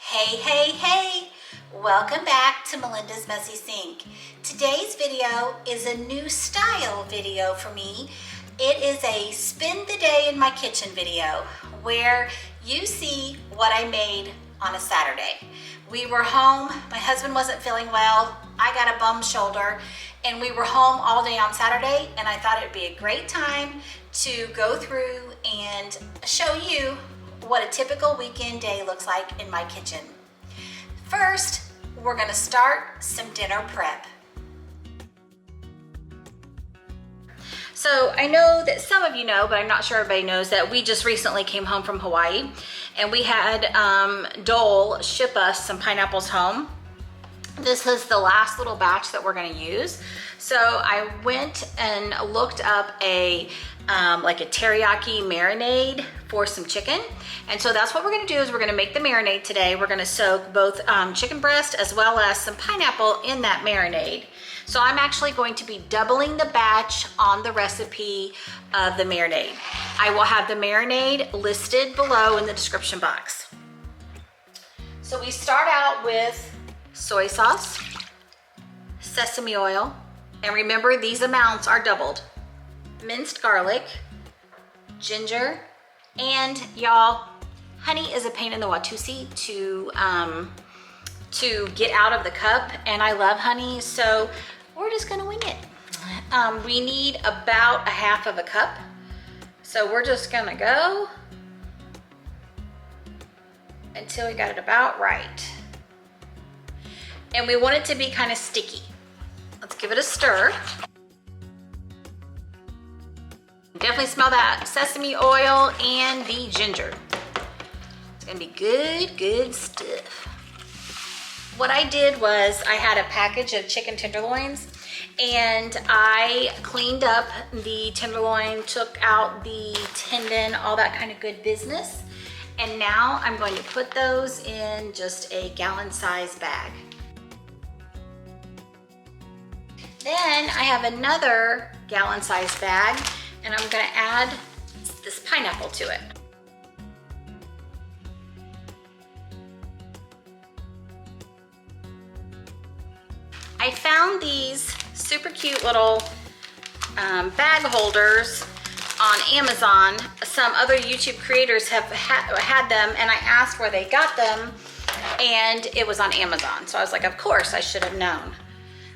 Hey, hey, hey! Welcome back to Melinda's Messy Sink. Today's video is a new style video for me. It is a spend the day in my kitchen video where you see what I made on a Saturday. We were home, my husband wasn't feeling well, I got a bum shoulder, and we were home all day on Saturday, and I thought it'd be a great time to go through and show you what a typical weekend day looks like in my kitchen. First, we're gonna start some dinner prep. So I know that some of you know, but I'm not sure everybody knows that we just recently came home from Hawaii and we had Dole ship us some pineapples home. This is the last little batch that we're gonna use. So I went and looked up like a teriyaki marinade for some chicken. And so that's what we're gonna do is we're gonna make the marinade today. We're gonna soak both chicken breast as well as some pineapple in that marinade. So I'm actually going to be doubling the batch on the recipe of the marinade. I will have the marinade listed below in the description box. So we start out with soy sauce, sesame oil, and remember these amounts are doubled. Minced garlic, ginger, and y'all, honey is a pain in the watusi to get out of the cup, and I love honey, so we're just gonna wing it. We need about a half of a cup, so we're just gonna go until we got it about right. And we want it to be kind of sticky. Let's give it a stir. Definitely smell that sesame oil and the ginger. It's gonna be good stuff. What I did was I had a package of chicken tenderloins and I cleaned up the tenderloin, took out the tendon, all that kind of good business. And now I'm going to put those in just a gallon-sized bag. Then I have another gallon-sized bag and I'm gonna add this pineapple to it. I found these super cute little bag holders on Amazon. Some other YouTube creators have had them and I asked where they got them and it was on Amazon. So I was like, of course I should have known.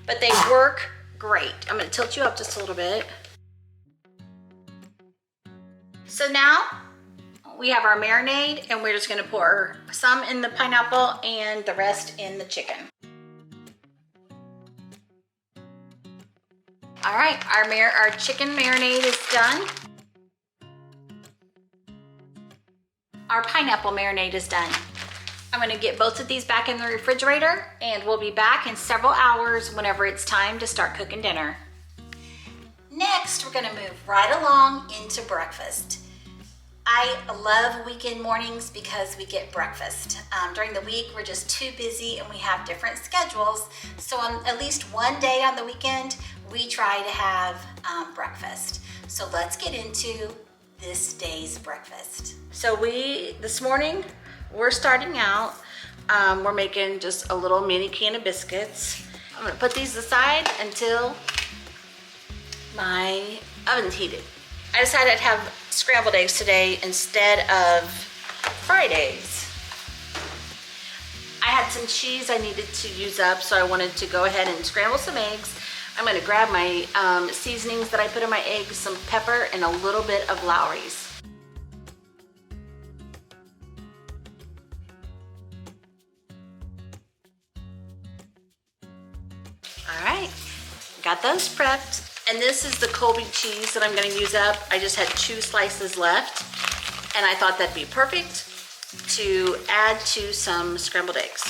But they work great. I'm gonna tilt you up just a little bit. So now we have our marinade and we're just gonna pour some in the pineapple and the rest in the chicken. All right, our chicken marinade is done. Our pineapple marinade is done. I'm gonna get both of these back in the refrigerator and we'll be back in several hours whenever it's time to start cooking dinner. Next, we're gonna move right along into breakfast. I love weekend mornings because we get breakfast. During the week, we're just too busy and we have different schedules. So on at least one day on the weekend, we try to have breakfast. So let's get into this day's breakfast. So this morning, we're starting out, we're making just a little mini can of biscuits. I'm gonna put these aside until my oven's heated. I decided I'd have scrambled eggs today instead of fried eggs. I had some cheese I needed to use up, so I wanted to go ahead and scramble some eggs. I'm gonna grab my seasonings that I put in my eggs, some pepper and a little bit of Lowry's. All right, got those prepped. And this is the Colby cheese that I'm gonna use up. I just had 2 slices left and I thought that'd be perfect to add to some scrambled eggs.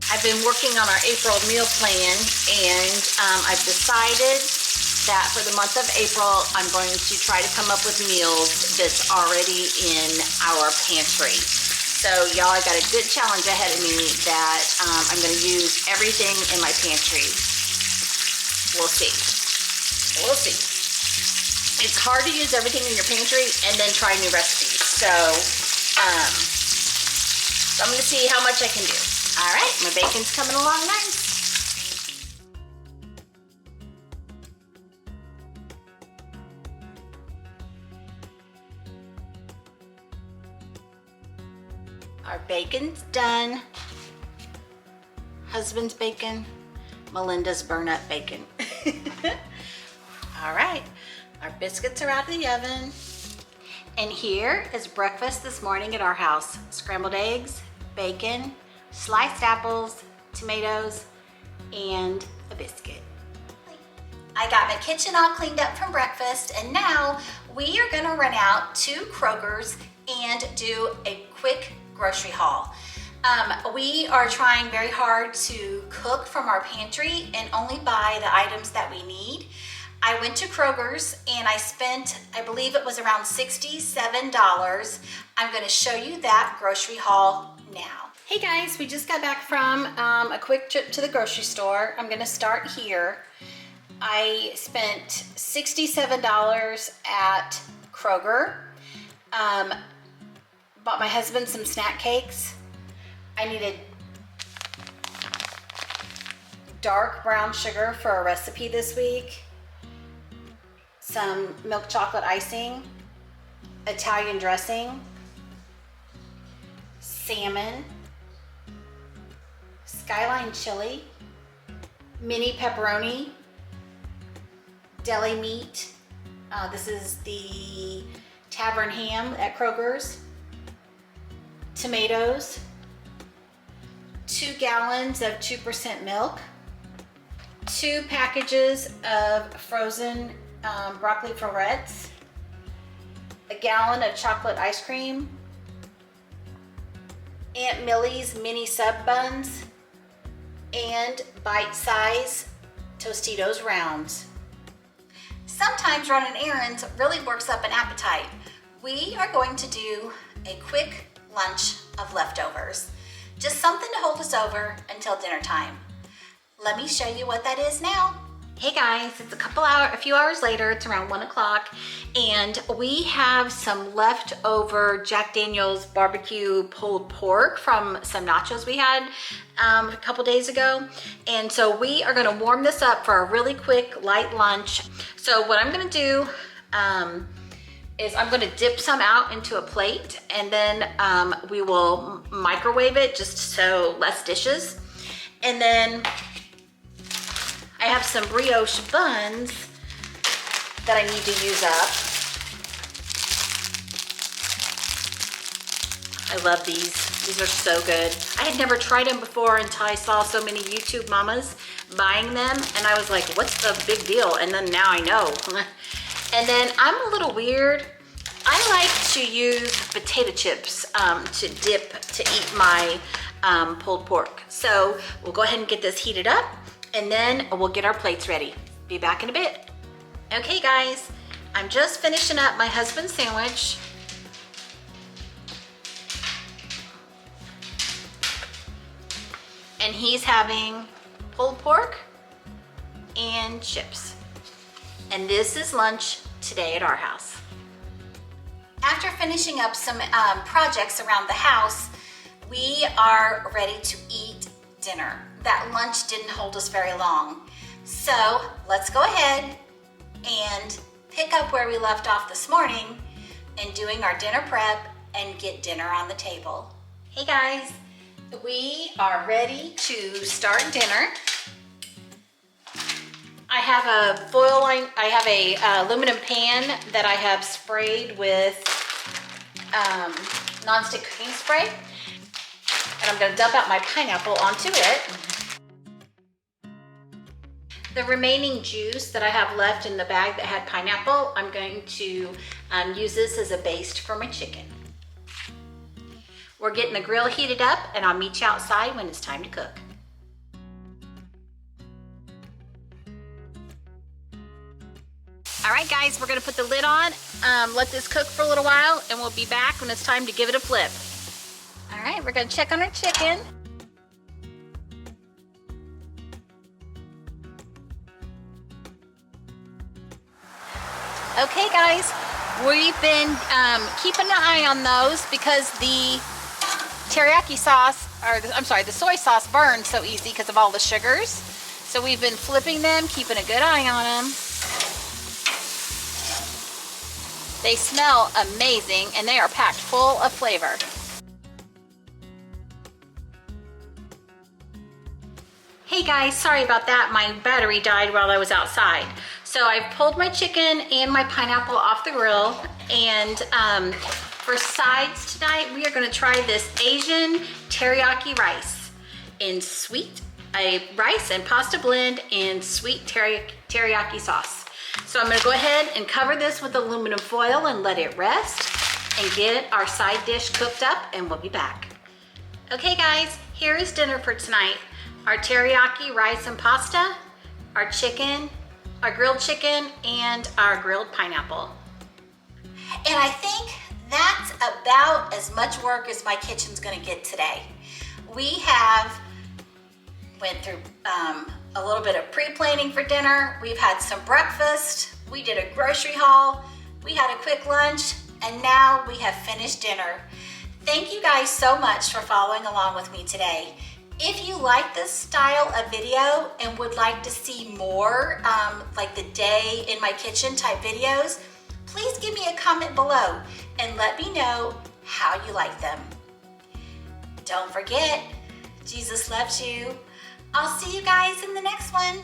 I've been working on our April meal plan and I've decided that for the month of April, I'm going to try to come up with meals that's already in our pantry. So y'all, I got a good challenge ahead of me that I'm gonna use everything in my pantry. We'll see. it's hard to use everything in your pantry and then try new recipes. So I'm gonna see how much I can do. All right, my bacon's coming along nice. Our bacon's done. Husband's bacon, Melinda's burn-up bacon. All right, our biscuits are out of the oven. And here is breakfast this morning at our house. Scrambled eggs, bacon, sliced apples, tomatoes, and a biscuit. I got my kitchen all cleaned up from breakfast, and now we are gonna run out to Kroger's and do a quick grocery haul. We are trying very hard to cook from our pantry and only buy the items that we need. I went to Kroger's and I spent, I believe it was around $67. I'm gonna show you that grocery haul now. Hey guys, we just got back from a quick trip to the grocery store. I'm gonna start here. I spent $67 at Kroger. Bought my husband some snack cakes. I needed dark brown sugar for a recipe this week, some milk chocolate icing, Italian dressing, salmon, skyline chili, mini pepperoni, deli meat. This is the tavern ham at Kroger's. Tomatoes, 2 gallons of 2% milk, 2 packages of frozen broccoli florets, a gallon of chocolate ice cream, Aunt Millie's mini sub buns, and bite-size Tostitos rounds. Sometimes running errands really works up an appetite. We are going to do a quick lunch of leftovers. Just something to hold us over until dinner time. Let me show you what that is now. Hey guys, it's a few hours later, it's around 1 o'clock, and we have some leftover Jack Daniel's barbecue pulled pork from some nachos we had a couple days ago. And so we are gonna warm this up for a really quick light lunch. So what I'm gonna do is I'm gonna dip some out into a plate, and then we will microwave it just so less dishes. And then I have some brioche buns that I need to use up. I love these. These are so good. I had never tried them before until I saw so many YouTube mamas buying them, and I was like, what's the big deal? And then now I know. And then I'm a little weird. I like to use potato chips to dip to eat my pulled pork. So we'll go ahead and get this heated up, and then we'll get our plates ready. Be back in a bit. Okay guys, I'm just finishing up my husband's sandwich. And he's having pulled pork and chips. And this is lunch today at our house. After finishing up some projects around the house, we are ready to eat dinner. That lunch didn't hold us very long. So let's go ahead and pick up where we left off this morning and doing our dinner prep and get dinner on the table. Hey guys, we are ready to start dinner. I have a aluminum pan that I have sprayed with nonstick cooking spray, and I'm gonna dump out my pineapple onto it. The remaining juice that I have left in the bag that had pineapple, I'm going to use this as a base for my chicken. We're getting the grill heated up, and I'll meet you outside when it's time to cook. All right guys, we're gonna put the lid on, let this cook for a little while, and we'll be back when it's time to give it a flip. All right, we're gonna check on our chicken. Okay guys, we've been keeping an eye on those because the teriyaki sauce, or the soy sauce burns so easy because of all the sugars. So we've been flipping them, keeping a good eye on them. They smell amazing and they are packed full of flavor. Hey guys, sorry about that. My battery died while I was outside. So I've pulled my chicken and my pineapple off the grill, and for sides tonight, we are gonna try this Asian teriyaki rice in sweet, a rice and pasta blend in sweet teriyaki sauce. So I'm gonna go ahead and cover this with aluminum foil and let it rest and get our side dish cooked up, and we'll be back. Okay guys, here is dinner for tonight. Our teriyaki rice and pasta, our chicken, our grilled chicken, and our grilled pineapple. And I think that's about as much work as my kitchen's gonna get today. We have went through a little bit of pre-planning for dinner. We've had some breakfast. We did a grocery haul. We had a quick lunch, and now we have finished dinner. Thank you guys so much for following along with me today. If you like this style of video and would like to see more like the day in my kitchen type videos, please give me a comment below and let me know how you like them. Don't forget, Jesus loves you. I'll see you guys in the next one.